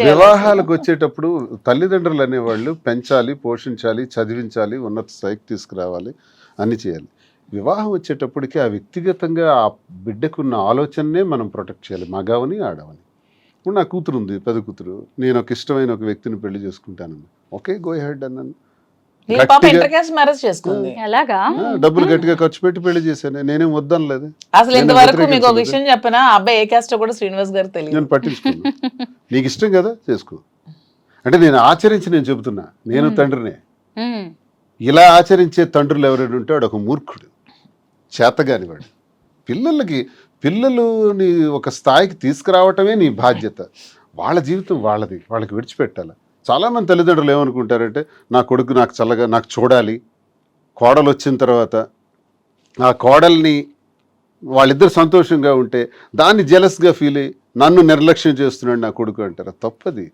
వివాహాలకు వచ్చేటప్పుడు తల్లిదండ్రులు అనేవాళ్ళు పెంచాలి, పోషించాలి, చదివించాలి, ఉన్నత స్థాయికి తీసుకురావాలి, అన్ని చేయాలి. వివాహం వచ్చేటప్పటికి ఆ వ్యక్తిగతంగా ఆ బిడ్డకున్న ఆలోచననే మనం ప్రొటెక్ట్ చేయాలి, మగవని ఆడవని. ఇప్పుడు నా కూతురు ఉంది, పెద్ద కూతురు. నేను ఒక ఇష్టమైన ఒక వ్యక్తిని పెళ్లి చేసుకుంటానని, ఓకే గో హెడ్ అన్నాను. ఈ పాప ఇంటర్ క్యాస్ట్ మ్యారేజ్ చేసుకుంది. ఎలాగా డబ్బులు గట్టిగా ఖర్చు పెట్టి పెళ్లి చేశాను, నేనేం వద్దనలేదు. అసలు ఇంతవరకు మీకు ఒక విషయం చెప్పినా అబ్బాయి ఏ క్యాస్ట్ కూడా శ్రీనివాస్ గారు తెలియదు. నేను పట్టించుకున్నాను. నీకు ఇష్టం కదా చేసుకో అంటే నేను ఆచరించి నేను చెబుతున్నా, నేను తండ్రినే. ఇలా ఆచరించే తండ్రులు ఎవరైనా ఉంటే వాడు ఒక మూర్ఖుడు, చేతగాని వాడు. పిల్లలని ఒక స్థాయికి తీసుకురావటమే నీ బాధ్యత. వాళ్ళ జీవితం వాళ్ళది, వాళ్ళకి విడిచిపెట్టాలి. చాలామంది తల్లిదండ్రులు ఏమనుకుంటారంటే నా కొడుకు నాకు చల్లగా నాకు చూడాలి, కోడలు వచ్చిన తర్వాత ఆ కోడల్ని వాళ్ళిద్దరు సంతోషంగా ఉంటే దాన్ని జెలస్గా ఫీల్ అయ్యి నన్ను నిర్లక్ష్యం చేస్తున్నాడు నా కొడుకు అంటారు. తప్పది.